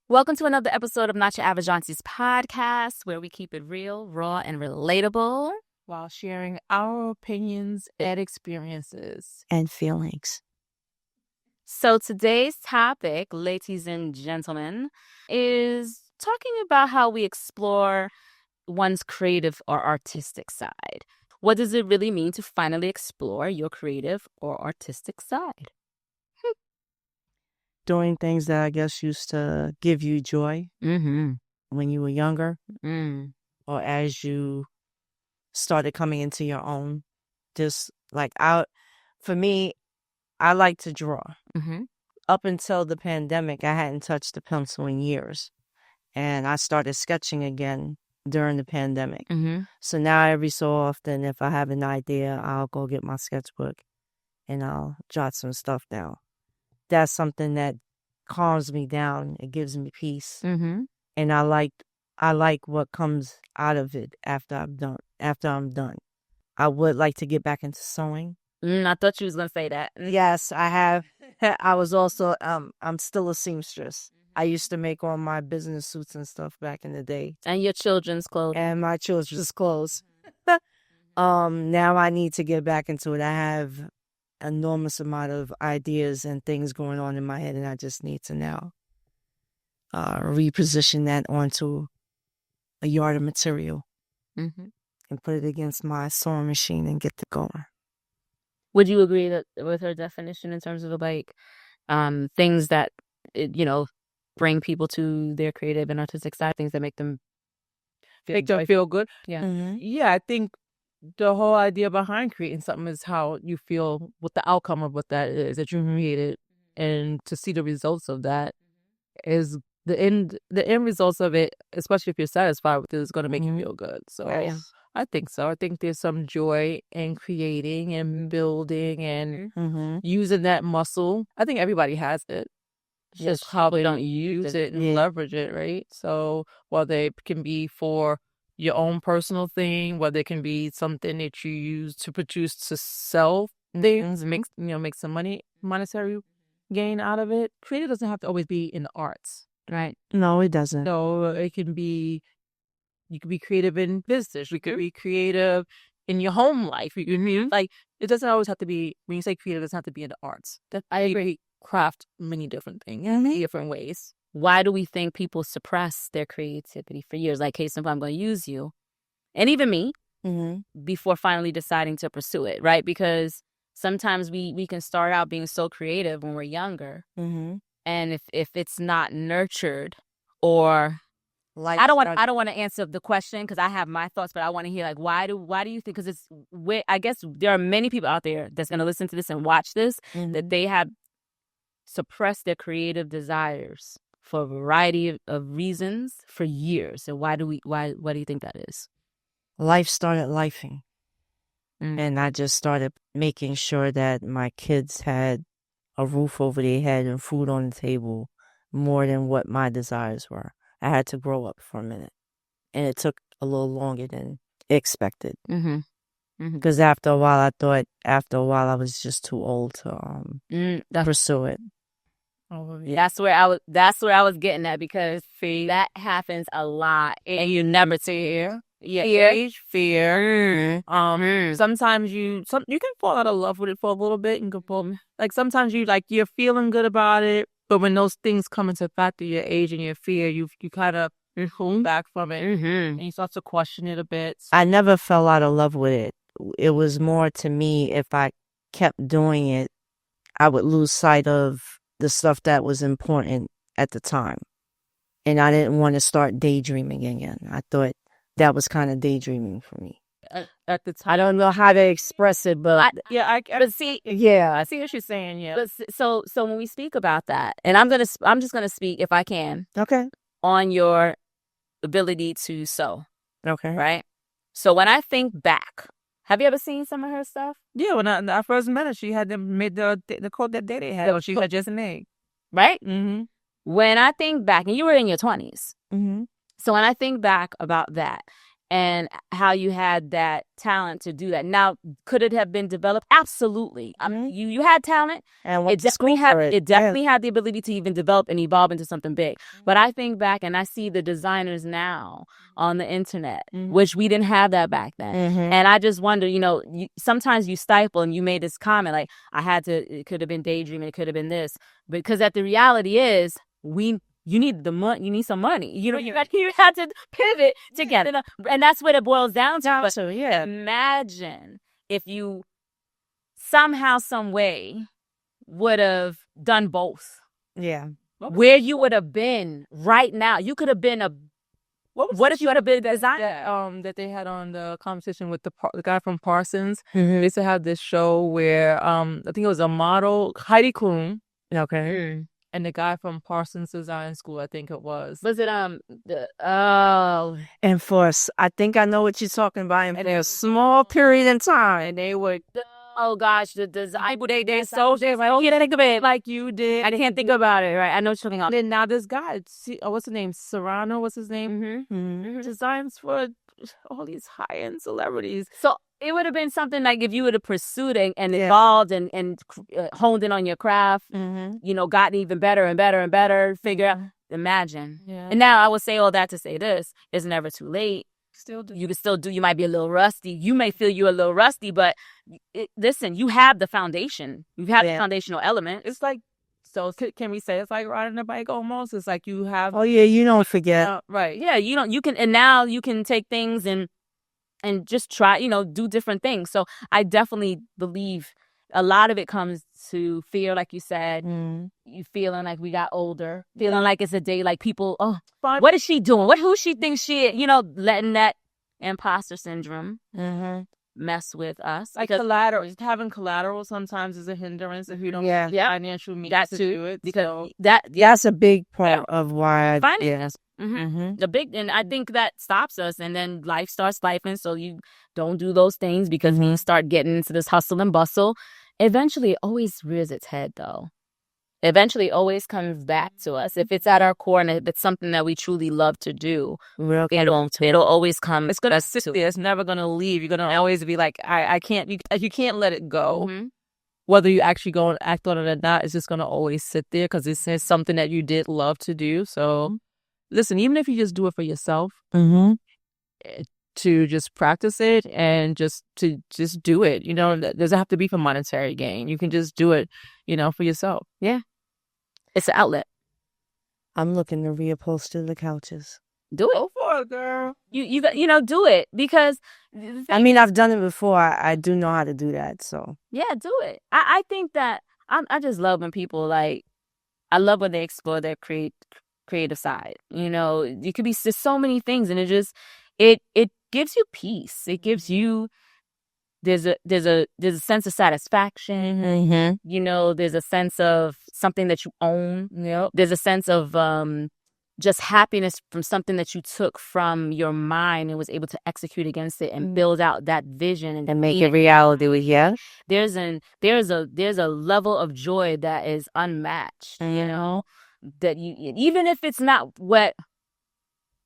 Welcome to another episode of Not Your Average Aunties podcast, where we keep it real, raw, and relatable while sharing our opinions and experiences and feelings. So today's topic, ladies and gentlemen, is talking about how we explore one's creative or artistic side. What does it really mean to finally explore your creative or artistic side? Doing things that I guess used to give you joy when you were younger, or as you started coming into your own. Just like for me, I like to draw. Up until the pandemic, I hadn't touched the pencil in years, and I started sketching again during the pandemic. So now every so often, if I have an idea, I'll go get my sketchbook and I'll jot some stuff down. That's something that calms me down. It gives me peace, and I like what comes out of it after I'm done. I would like to get back into sewing. I thought you was gonna say that. Yes, I have. I was also I'm still a seamstress. I used to make all my business suits and stuff back in the day, and your children's clothes, and my children's clothes. Now I need to get back into it. I have enormous amount of ideas and things going on in my head, and I just need to now reposition that onto a yard of material and put it against my sewing machine and get it going. Would you agree with her definition in terms of like things that bring people to their creative and artistic side, things that make them feel good? Yeah. Yeah, I think the whole idea behind creating something is how you feel, what the outcome of what that is that you created, and to see the results of that is the end results of it, especially if you're satisfied with it, is going to make you feel good. So I think so. I think there's some joy in creating and building and using that muscle. I think everybody has it. Just how they don't use it and leverage it, right? So whether it can be for your own personal thing, whether it can be something that you use to produce to sell things, make some monetary gain out of it. Creative doesn't have to always be in the arts, right? No, it doesn't. So it can be, you could be creative in business. You could be creative in your home life. Like, it doesn't always have to be, when you say creative, it doesn't have to be in the arts. I agree. Craft many different things, different ways. Why do we think people suppress their creativity for years? Like, case in point, I'm going to use you, and even me, before finally deciding to pursue it, right? Because sometimes we can start out being so creative when we're younger, and if it's not nurtured, or like, I don't want to answer the question because I have my thoughts, but I want to hear like why do you think? Because I guess there are many people out there that's going to listen to this and watch this that they have suppressed their creative desires for a variety of reasons for years. So why do you think that is? Life started lifing. And I just started making sure that my kids had a roof over their head and food on the table more than what my desires were. I had to grow up for a minute. And it took a little longer than expected. Because after a while, I was just too old to pursue it. That's where I was getting at, because that happens a lot, and you never see fear. Sometimes you can fall out of love with it for a little bit, and like sometimes you're feeling good about it, but when those things come into factor, your age and your fear, you kind of pull back from it, and you start to question it a bit. I never fell out of love with it. It was more, to me, if I kept doing it, I would lose sight of the stuff that was important at the time. And I didn't want to start daydreaming again. I thought that was kind of daydreaming for me. At the time. I don't know how to express it, but I see what you're saying. Yeah. But so when we speak about that, and I'm just gonna speak, if I can, on your ability to sew. Okay. Right. So when I think back, have you ever seen some of her stuff? Yeah, when I first met her, she had made the coat that day they had. So she had just made. Right? When I think back, and you were in your 20s. So when I think back about that, and how you had that talent to do that. Now, could it have been developed? Absolutely. You had talent. And It definitely had the ability to even develop and evolve into something big. But I think back and I see the designers now on the internet, which we didn't have that back then. And I just wonder, sometimes you stifle, and you made this comment like, it could have been daydreaming, it could have been this. Because the reality is, you need the money. You need some money. You had to pivot to get it, and that's what it boils down to. But so yeah, imagine if you somehow, some way, would have done both. Yeah, where you would have been right now. You could have been a. What if you had been a designer? That they had on the competition with the guy from Parsons. They used to have this show where I think it was a model, Heidi Klum. Okay. And the guy from Parsons Design School, I think it was. Was it And I think I know what you're talking about. And in a small period in time, they would. Oh gosh, the design. They so like, oh, you didn't think of it like you did. I can't think about it. Right, I know what you're talking about. And then now this guy, what's his name? Serrano. What's his name? Designs for all these high-end celebrities. So it would have been something like if you would have pursued it and evolved and honed in on your craft, gotten even better and better and better, imagine. Yeah. And now I would say all that to say this, it's never too late. You can still do, you might be a little rusty. You may feel you're a little rusty, but listen, you have the foundation. You have the foundational element. It's like, so can we say it's like riding a bike almost? It's like you have. Oh yeah, you don't forget. Right. Yeah, and now you can take things and just try, do different things. So I definitely believe a lot of it comes to fear, like you said. You feeling like we got older, feeling like it's a day, like people, what is she doing? Who she thinks she is? Letting that imposter syndrome mess with us. Like collateral, having collateral sometimes is a hindrance if you don't have financial means to do it. Because that's a big part of why. Finance. And I think that stops us, and then life starts lifing, so you don't do those things because you start getting into this hustle and bustle. Eventually it always rears its head, though. Eventually it always comes back to us if it's at our core and if it's something that we truly love to do. It'll always come. It's gonna sit there. It's never gonna leave. You're gonna always be like, I can't. You can't let it go. Whether you actually go and act on it or not, it's just gonna always sit there because it says something that you did love to do. So listen, even if you just do it for yourself, to just practice it and just do it. It doesn't have to be for monetary gain. You can just do it, for yourself. Yeah. It's an outlet. I'm looking to reupholster the couches. Do it. Go for it, girl. You do it because. I mean, I've done it before. I do know how to do that. So yeah, do it. I think that I just love when people I love when they explore their creative side. You could be there's so many things, and it gives you peace. It gives you there's a sense of satisfaction. There's a sense of something that you own. There's a sense of just happiness from something that you took from your mind and was able to execute against it and build out that vision and make it reality. There's a level of joy that is unmatched. That even if it's not what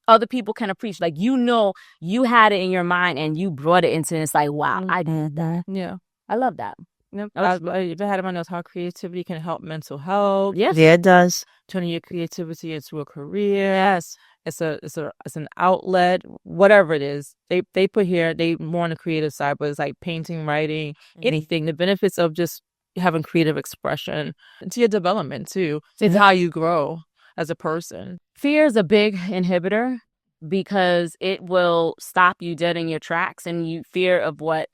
other people can appreciate, like you had it in your mind and you brought it into it. It's like, wow, I did that. Yeah, I love that. Yep. I've had in my notes how creativity can help mental health. Yes. Yeah, it does. Turning your creativity into a career. Yes, it's an outlet. Whatever it is, they put here. They more on the creative side, but it's like painting, writing, anything. The benefits of just having creative expression to your development too. It's how you grow as a person. Fear is a big inhibitor because it will stop you dead in your tracks, and you fear of what.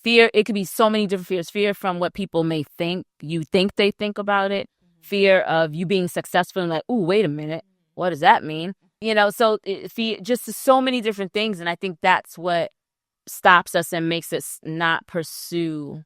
Fear, it could be so many different fears. Fear from what people may think, they think about it. Fear of you being successful and like, ooh, wait a minute, what does that mean? So fear, just so many different things. And I think that's what stops us and makes us not pursue,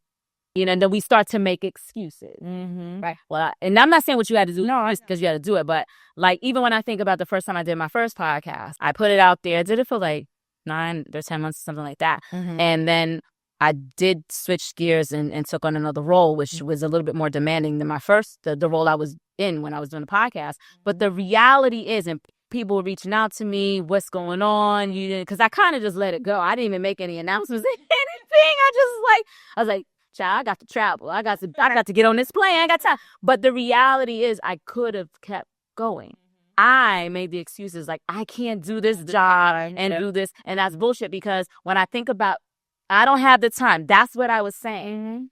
and then we start to make excuses. Right. Well, and I'm not saying what you had to do. No, it's because you had to do it. But like, even when I think about the first time I did my first podcast, I put it out there. I did it for like 9 or 10 months, something like that. And then I did switch gears and took on another role, which was a little bit more demanding than my first, the role I was in when I was doing the podcast. But the reality is, and people reaching out to me, what's going on? You didn't, because I kind of just let it go. I didn't even make any announcements, anything. I was like, child, I got to travel. I got to get on this plane. I got time. But the reality is, I could have kept going. I made the excuses like, I can't do this job and do this. And that's bullshit, because when I think about, I don't have the time. That's what I was saying.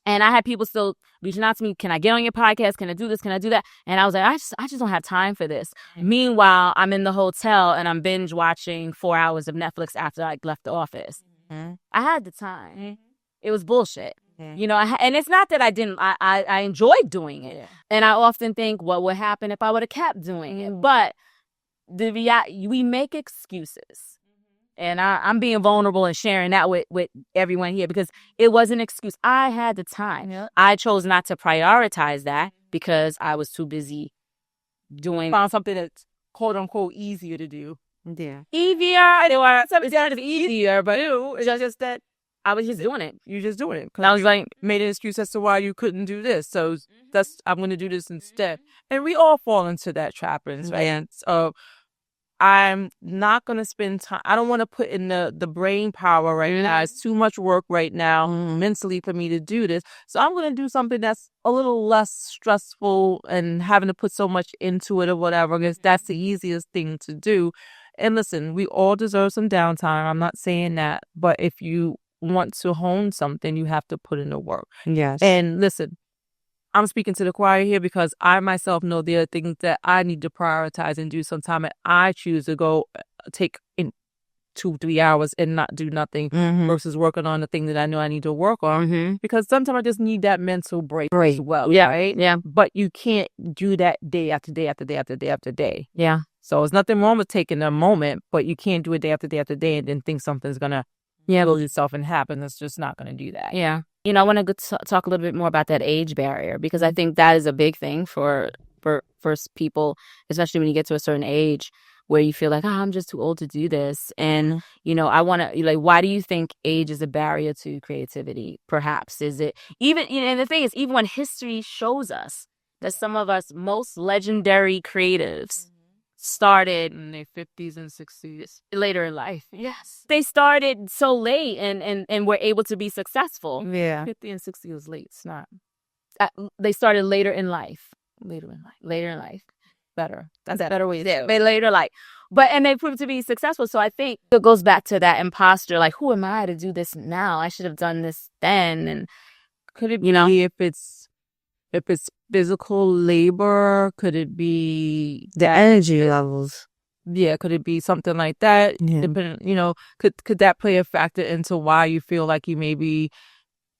And I had people still reaching out to me. Can I get on your podcast? Can I do this? Can I do that? And I was like, I just don't have time for this. Meanwhile, I'm in the hotel and I'm binge watching 4 hours of Netflix after I left the office. I had the time. It was bullshit. You know, and it's not that I didn't, I enjoyed doing it. And I often think, what would happen if I would have kept doing it? But we make excuses. And I'm being vulnerable and sharing that with everyone here, because it was an excuse. I had the time. I chose not to prioritize that because I was too busy found something that's quote unquote easier to do. Yeah. Easier. It's not easier, but it's just that I was just doing it. You're just doing it. And I was like, made an excuse as to why you couldn't do this. So I'm going to do this instead. And we all fall into that trap, right? So I'm not going to spend time. I don't want to put in the brain power right now. It's too much work right now mentally for me to do this. So I'm going to do something that's a little less stressful and having to put so much into it or whatever, because that's the easiest thing to do. And listen, we all deserve some downtime. I'm not saying that. But if you want to hone something, you have to put in the work. Yes. And listen, I'm speaking to the choir here because I myself know there are things that I need to prioritize and do sometime, and I choose to go take in 2-3 hours and not do nothing versus working on the thing that I know I need to work on, because sometimes I just need that mental break as well. Yeah. Right? Yeah. But you can't do that day after day after day after day after day. Yeah. So there's nothing wrong with taking a moment, but you can't do it day after day after day and then think something's going to build itself and happen. It's just not going to do that. Yeah. You know, I want to talk a little bit more about that age barrier, because I think that is a big thing for people, especially when you get to a certain age where you feel like, I'm just too old to do this. And, you know, I want to, why do you think age is a barrier to creativity? Perhaps is it even, and the thing is, even when history shows us that some of us most legendary creatives started in their 50s and 60s. Later in life. Yes. They started so late and were able to be successful. Yeah. 50 and 60 was late. It's not. They started later in life. Later in life. Better. That's a better way to do it. They later life. And they proved to be successful. So I think it goes back to that imposter, like, who am I to do this now? I should have done this then. And could it be if it's physical labor? Could it be the energy levels? Yeah, could it be something like that? Yeah. Depending, could that play a factor into why you feel like you may be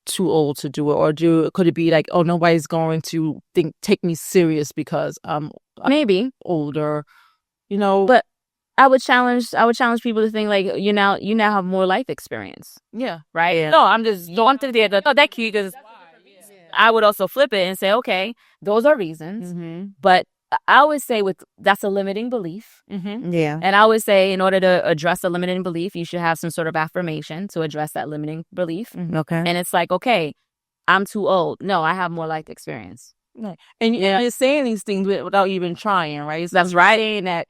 too old to do it, or could it be like, oh, nobody's going to take me serious because I'm maybe older, But I would challenge people to think like, you now have more life experience. Yeah. Right. Yeah. No, I'm just don't think that cute, because I would also flip it and say, okay, those are reasons. But I always say that's a limiting belief. Yeah. And I always say, in order to address a limiting belief, you should have some sort of affirmation to address that limiting belief. Okay. And it's like, okay, I'm too old. No, I have more life experience. Right. And you're saying these things without even trying, right? So that's right. Saying that,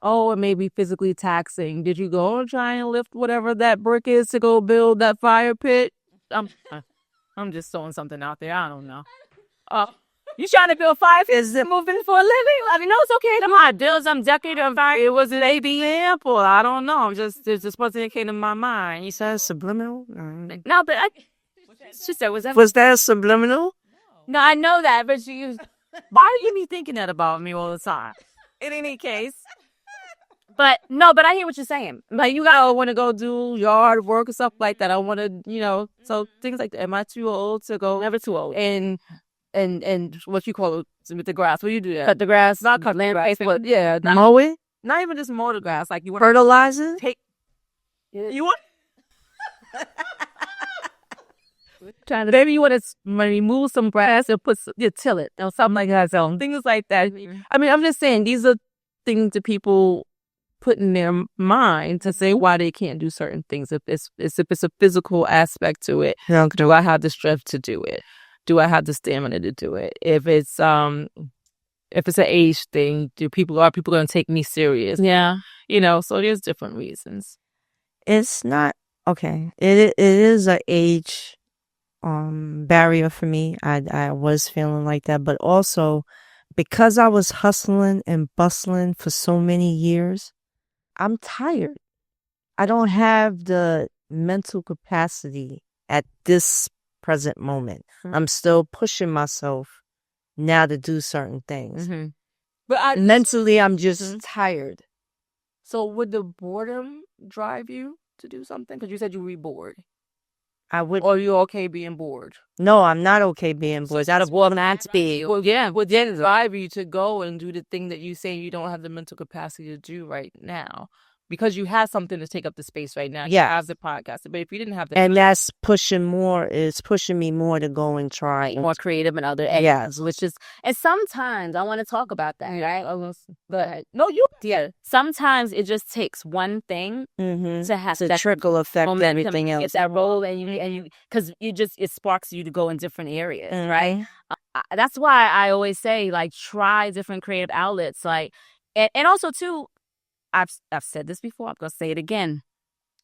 it may be physically taxing. Did you go and try and lift whatever that brick is to go build that fire pit? I'm just throwing something out there. I don't know. You trying to build fire pits? Is it moving for a living? I mean, no, it's okay. Come on, build some decade of fire. It was an example. I don't know. There's just something that came to my mind. You said subliminal? No, but she said, was that subliminal? No, I know that, but why do you be thinking that about me all the time? In any case. But I hear what you're saying. Like, you gotta want to go do yard work or stuff like that. I want to, so things like that. Am I too old to go? Never too old. And what you call it with the grass? What do you do? Cut the grass. Not cut land grass, but yeah, mow it. Not even just mow the grass. Like, you want fertilizer. You want. Maybe you want to remove some grass and till it or something like that. So things like that. I mean, I'm just saying these are things that people put in their mind to say why they can't do certain things. If it's a physical aspect to it, do I have the strength to do it? Do I have the stamina to do it? If it's if it's an age thing, are people going to take me serious? Yeah. So there's different reasons. It's not okay. It is an age barrier for me. I was feeling like that, but also because I was hustling and bustling for so many years, I'm tired. I don't have the mental capacity at this present moment. I'm still pushing myself now to do certain things. But mentally, I'm just tired. So would the boredom drive you to do something? Because you said you were bored. I would. Or are you okay being bored? No, I'm not okay being bored. Out of all that to be. Well, yeah. Would then drive you to go and do the thing that you say you don't have the mental capacity to do right now? Because you have something to take up the space right now. Yeah. You have the podcast. But if you didn't have that. And that's pushing me more to go and try. More creative and other areas, which is, and sometimes I want to talk about that, right? Go ahead. No, you. Yeah. Sometimes it just takes one thing to have to trickle effect everything else. It's that role, and you, because it sparks you to go in different areas, right? That's why I always say, like, try different creative outlets, like, and also too, I've said this before, I'm gonna say it again.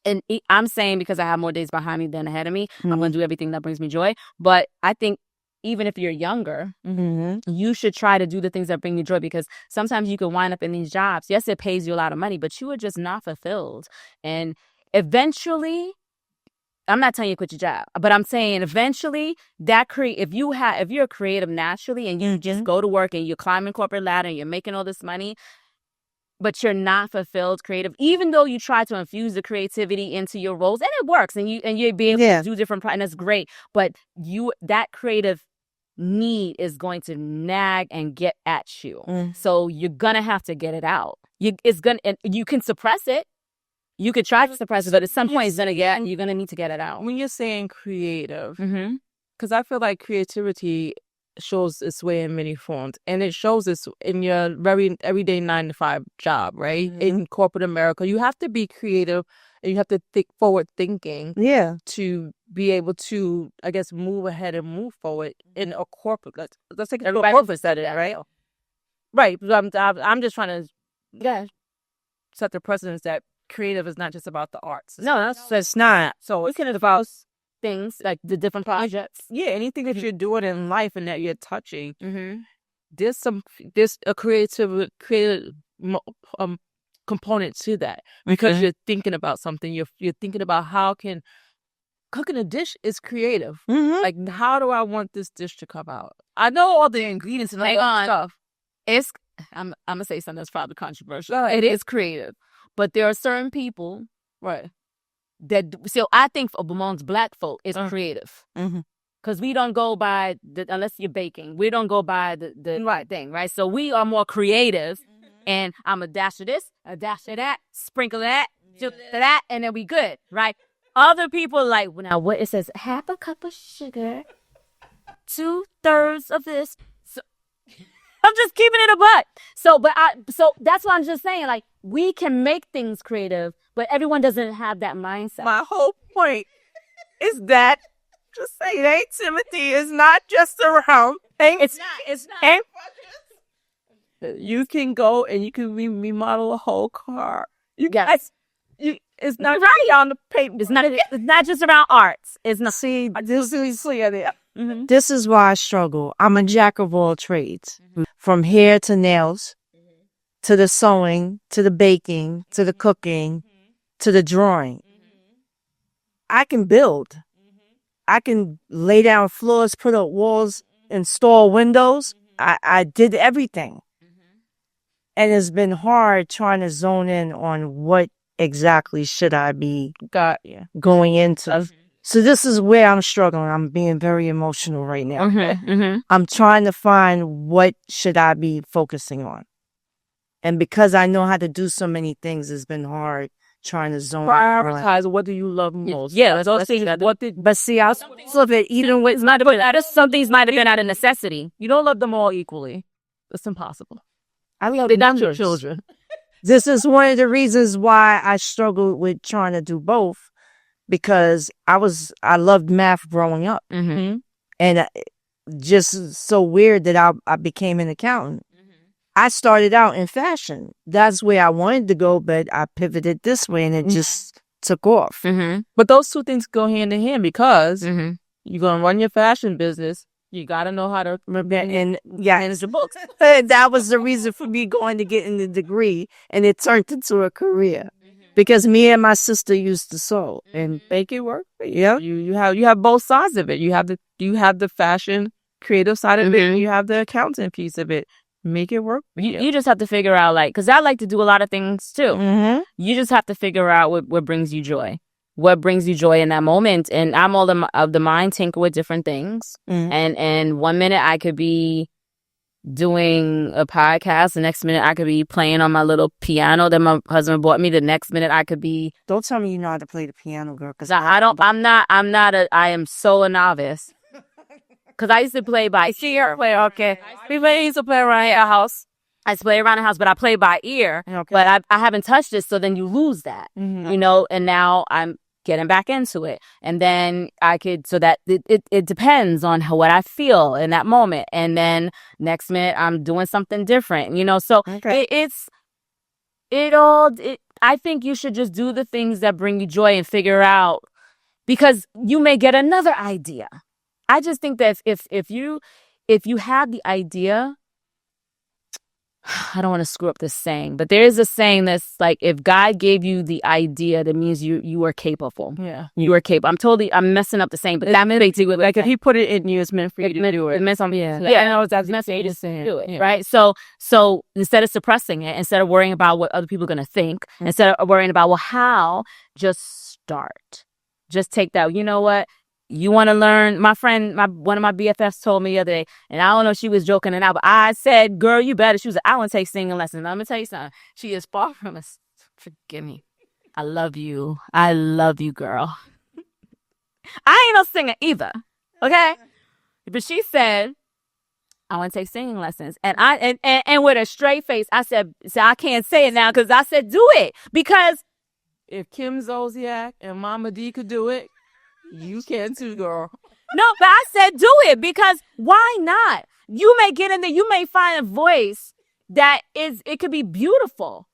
And I'm saying because I have more days behind me than ahead of me, I'm going to do everything that brings me joy. But I think even if you're younger, you should try to do the things that bring you joy, because sometimes you can wind up in these jobs. Yes, it pays you a lot of money, but you are just not fulfilled. And eventually, I'm not telling you to quit your job, but I'm saying eventually if you're creative naturally and you just go to work and you're climbing corporate ladder and you're making all this money, but you're not fulfilled creative, even though you try to infuse the creativity into your roles, and it works, and you're able to do different, and that's great. But that creative need is going to nag and get at you, so you're gonna have to get it out. And you can suppress it. You could try to suppress it, but at some point you're gonna need to get it out. When you're saying creative, because I feel like creativity shows its way in many forms, and it shows this in your very everyday 9-to-5 job, right? In corporate America, you have to be creative and you have to think forward thinking, to be able to, I guess, move ahead and move forward in a corporate. Let's take a corporate setting, right? Right. I'm just trying to set the precedence that creative is not just about the arts. No, that's not. So it's kind of about things like the different projects. Yeah, anything that you're doing in life and that you're touching. There's a creative component to that, because you're thinking about something. You're thinking about cooking a dish is creative. Like, how do I want this dish to come out? I know all the ingredients and all that stuff. I'm gonna say something that's probably controversial. It is creative, but there are certain people, right? So I think amongst Black folk, it's creative. Because we don't go by unless you're baking, we don't go by the right thing, right? So we are more creative, and I'm a dash of this, a dash of that, sprinkle that, just that, and then we good, right? Other people like, now what it says, half a cup of sugar, 2/3 of this. So I'm just keeping it a butt. So that's what I'm just saying. Like, we can make things creative, but everyone doesn't have that mindset. My whole point is that, just saying, hey, Timothy, is not just around. It's not. You can go and you can remodel a whole car. It's not right on the paper. It's not just around arts. It's not. See, this is why I struggle. I'm a jack of all trades, from hair to nails, to the sewing, to the baking, to the cooking, to the drawing. I can build. I can lay down floors, put up walls, install windows. I did everything. And it's been hard trying to zone in on what exactly should I be going into. So this is where I'm struggling. I'm being very emotional right now. I'm trying to find what should I be focusing on. And because I know how to do so many things, it's been hard trying to zone. Prioritize what do you love most. Yeah, let's see that. But see, I love it even with, it's not that. Some things might have been out of necessity. You don't love them all equally. It's impossible. I love your children. This is one of the reasons why I struggled with trying to do both, because I loved math growing up, and just so weird that I became an accountant. I started out in fashion. That's where I wanted to go, but I pivoted this way and it just took off. But those two things go hand in hand because you're going to run your fashion business. You got to know how to manage the books. That was the reason for me going to get in the degree, and it turned into a career because me and my sister used to sew and make it work. Yeah, you have both sides of it. You have the fashion creative side of it. And you have the accounting piece of it. Make it work. You just have to figure out, like, because I like to do a lot of things too. You just have to figure out what brings you joy. What brings you joy in that moment. And I'm all of the mind tinker with different things. And 1 minute I could be doing a podcast. The next minute I could be playing on my little piano that my husband bought me. The next minute I could be. Don't tell me you know how to play the piano, girl. Because I am so a novice. Because I used to play by ear. Okay. I used to play around our house. I used to play around the house, but I play by ear. Okay. But I haven't touched it, so then you lose that, you know. And now I'm getting back into it, and then I could, so that it depends on what I feel in that moment, and then next minute I'm doing something different, you know. So I think you should just do the things that bring you joy and figure out, because you may get another idea. I just think that if you have the idea, I don't want to screw up this saying, but there is a saying that's like, if God gave you the idea, that means you are capable. Yeah. You are capable. I'm messing up the saying, but that meant to like if he put it in you, it's meant for you to do it. It meant something. Yeah. I know that's meant for you to do it. Right? So instead of suppressing it, instead of worrying about what other people are going to think, instead of worrying about, well, how, just start. Just take that. You know what? You want to learn? My friend, one of my BFFs told me the other day, and I don't know if she was joking or not, but I said, girl, you better. She was like, I want to take singing lessons. I'm going to tell you something. She is far from us. Forgive me. I love you. I love you, girl. I ain't no singer either. Okay? But she said, I want to take singing lessons. And and with a straight face, I said, I can't say it now, because I said, do it. Because if Kim Zolciak and Mama D could do it, you can too, girl. No, but I said do it, because why not? You may get in there, you may find a voice that it could be beautiful.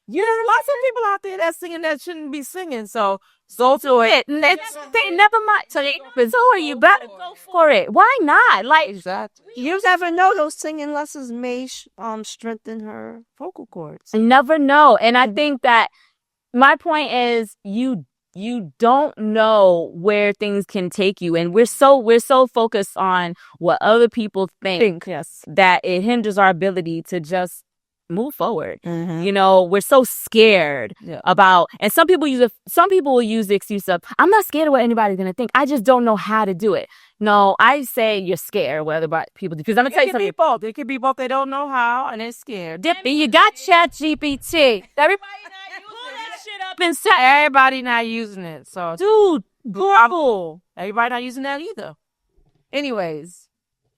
You know, lots of people out there that's singing that shouldn't be singing. So do it. Never mind. So you better go for it. Why not? Like, exactly. You never know, those singing lessons may strengthen her vocal cords. You never know. And I think that my point is, you don't know where things can take you, and we're so focused on what other people think. Yes. That it hinders our ability to just move forward. You know, we're so scared about, and some people will use the excuse of, I'm not scared of what anybody's gonna think, I just don't know how to do it. No, I say you're scared whether about people, because I'm gonna tell you something. It could be both. They don't know how and they're scared. You got ChatGPT. Everybody that shit up and say, everybody not using it. So, dude, Google. Everybody not using that either. Anyways,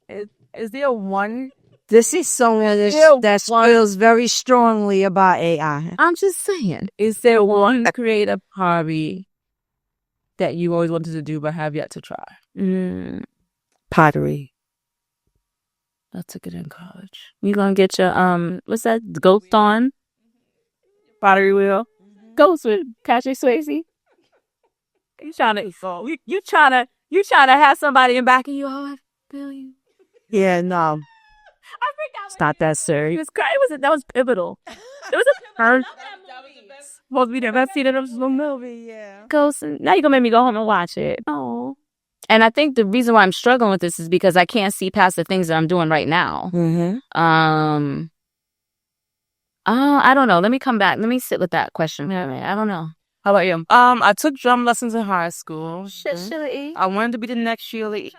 is there one? This is someone that feels very strongly about AI. I'm just saying. Is there one creative hobby that you always wanted to do but have yet to try? Pottery. I took it in college. You gonna get your what's that? Ghost on? Pottery wheel. Ghost with Patrick Swayze. You trying to have somebody in back of you? Oh, I feel you. Yeah, no. I forgot. It's not that serious. It was crazy. That was pivotal. There was a supposed to be the best scene of the movie. Yeah. Ghost. Now you're gonna make me go home and watch it. Oh. And I think the reason why I'm struggling with this is because I can't see past the things that I'm doing right now. I don't know. Let me come back. Let me sit with that question. I don't know. How about you? I took drum lessons in high school. Sheila E. I wanted to be the next Sheila E.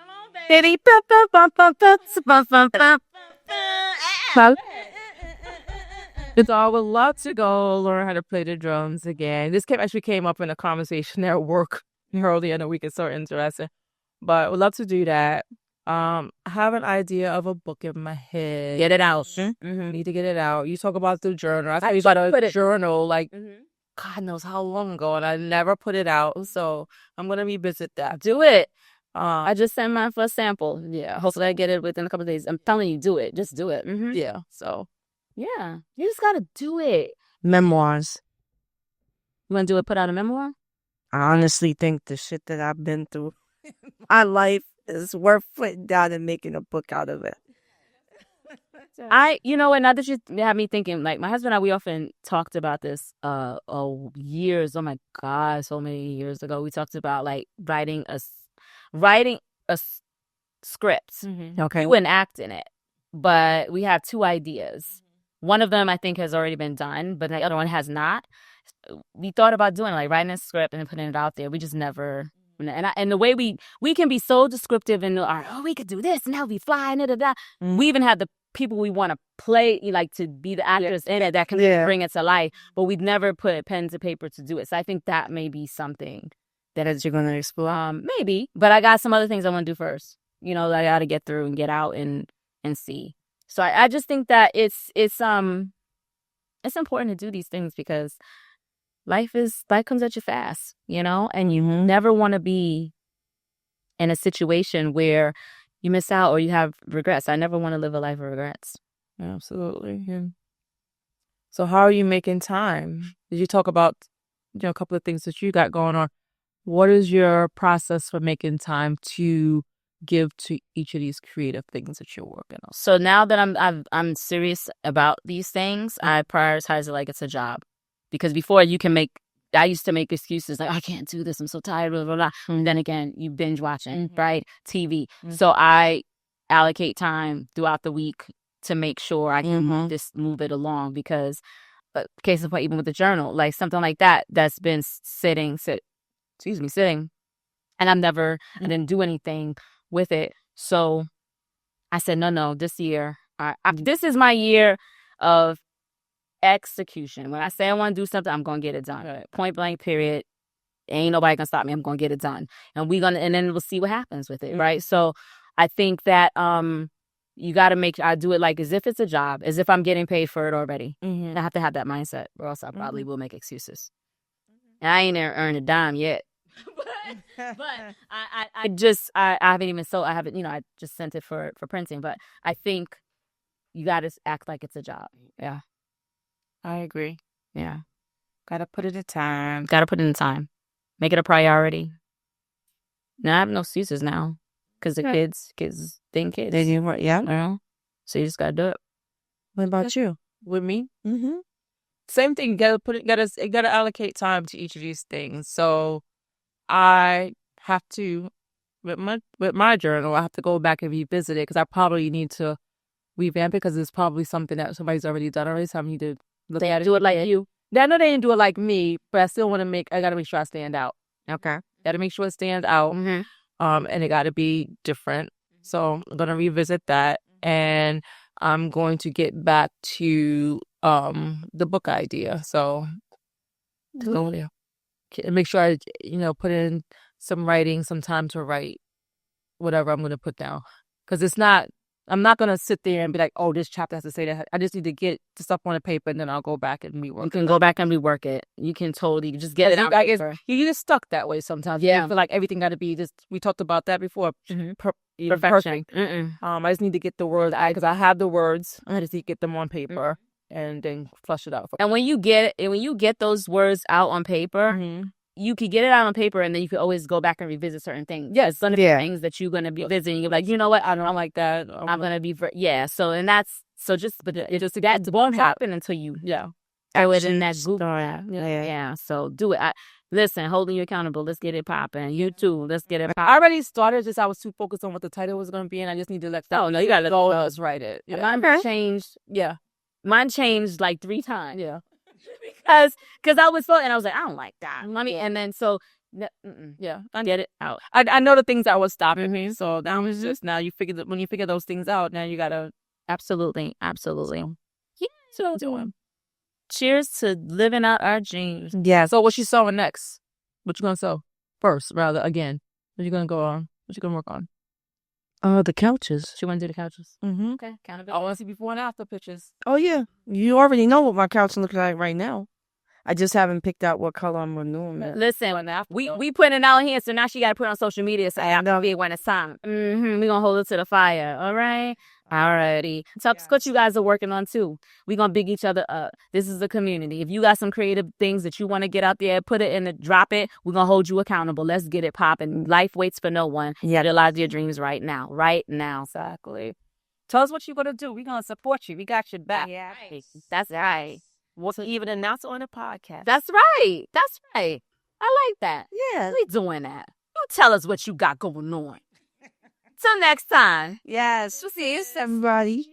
So I would love to go learn how to play the drums again. This actually came up in a conversation at work earlier in the week. It's so interesting. But I would love to do that. I have an idea of a book in my head. Get it out. Need to get it out. You talk about the journal. I thought you about a journal like God knows how long ago, and I never put it out. So I'm going to revisit that. Do it. I just sent mine for a sample. Yeah. Hopefully I get it within a couple of days. I'm telling you, do it. Just do it. Yeah. So Yeah. You just got to do it. Memoirs. You want to do it, put out a memoir? I honestly think the shit that I've been through, my life is worth putting down and making a book out of it. You know what, now that you have me thinking, like my husband and I, we often talked about this years, oh my God, so many years ago. We talked about like writing a script. Okay. We wouldn't act in it, but we have two ideas. One of them I think has already been done, but the other one has not. We thought about doing like writing a script and putting it out there. We just never. And the way we can be so descriptive and we could do this and that would be flying it. We even have the people we want to play, like to be the actors in it that can bring it to life, but we'd never put pen to paper to do it. So I think that may be something that you're going to explore. Maybe, but I got some other things I want to do first. You know, that I got to get through and get out and see. So I just think that it's important to do these things because life comes at you fast, you know, and you never want to be in a situation where you miss out or you have regrets. I never want to live a life of regrets. Absolutely. Yeah. So how are you making time? Did you talk about, a couple of things that you got going on? What is your process for making time to give to each of these creative things that you're working on? So now that I'm serious about these things, I prioritize it like it's a job. Because before I used to make excuses like, I can't do this, I'm so tired, blah, blah, blah. And then again, you binge watching, right? TV. So I allocate time throughout the week to make sure I can just move it along because, case in point, even with the journal, like something like that's been sitting, and I didn't do anything with it. So I said, no, this year, this is my year of execution. When I say I want to do something, I'm going to get it done. Right. Point blank, period. Ain't nobody going to stop me. I'm going to get it done. And then we'll see what happens with it. Right. So I think that, you got to I do it like as if it's a job, as if I'm getting paid for it already. I have to have that mindset or else I probably will make excuses. And I ain't earned a dime yet. but I haven't even sold. I just sent it for printing, but I think you got to act like it's a job. Yeah. I agree. Yeah. Gotta put it in time. Make it a priority. Now I have no excuses now because the kids being kids. They do what? Yeah. You know? So you just gotta do it. What about you? With me? Same thing. Gotta allocate time to each of these things. So I have to with my journal. I have to go back and revisit it because I probably need to revamp it because it's probably something that somebody's already done already. So I need to look at it. Do it like you. I know they didn't do it like me, but I still want to I gotta make sure I stand out. Okay. Gotta make sure it stands out. And it gotta be different. So I'm gonna revisit that and I'm going to get back to the book idea. So yeah. Make sure I put in some writing, some time to write whatever I'm gonna put down. Because I'm not going to sit there and be like, oh, this chapter has to say that. I just need to get the stuff on the paper and then I'll go back and rework it. You can go back and rework it. You can totally just get it out. You get stuck that way sometimes. Yeah. You feel like everything got to be this. We talked about that before. Perfection. I just need to get the words because I have the words. I just need to get them on paper and then flush it out. And when you get those words out on paper, you could get it out on paper and then you could always go back and revisit certain things. Yes, some of the things that you're going to be visiting, you're like, you know what? I don't like that. I'm going to be, So, and that's, that won't happen until you, throw it in that Google. Yeah. So do it. Listen, holding you accountable. Let's get it popping. You too. Let's get it popping. I already started. Just I was too focused on what the title was going to be, and I just need to let. No, you got to go. Let's write it. Yeah. Mine changed. Yeah, mine changed like 3 times. Yeah, because I was feeling, and I was like, I don't like that. And then so. Yeah, I get it out. I know the things that was stopping me. So that was just when you figure those things out, now you gotta absolutely. So doing. Cheers to living out our dreams. Yeah. So what you sewing next? What you gonna sew first? Rather again, what you gonna go on? What you gonna work on? The couches. She want to do the couches. Okay. Accountability. I want to see before and after pictures. Oh yeah, you already know what my couch looks like right now. I just haven't picked out what color I'm renewing it. Listen, we putting it out here, so now she got to put it on social media. So I'm gonna be when it's time. We're gonna hold it to the fire. All right. Alrighty. So that's what you guys are working on too. We're gonna big each other up. This is a community. If you got some creative things that you want to get out there, put it in the drop it. We're gonna hold you accountable. Let's get it popping. Life waits for no one. Yeah. Realize your dreams right now. Right now. Exactly. Tell us what you're gonna do. We're gonna support you. We got your back. Yeah. That's right. We'll even announce it on the podcast. That's right. That's right. I like that. Yeah. We doing that. You tell us what you got going on. Till next time. Yes. We'll see you soon. Everybody.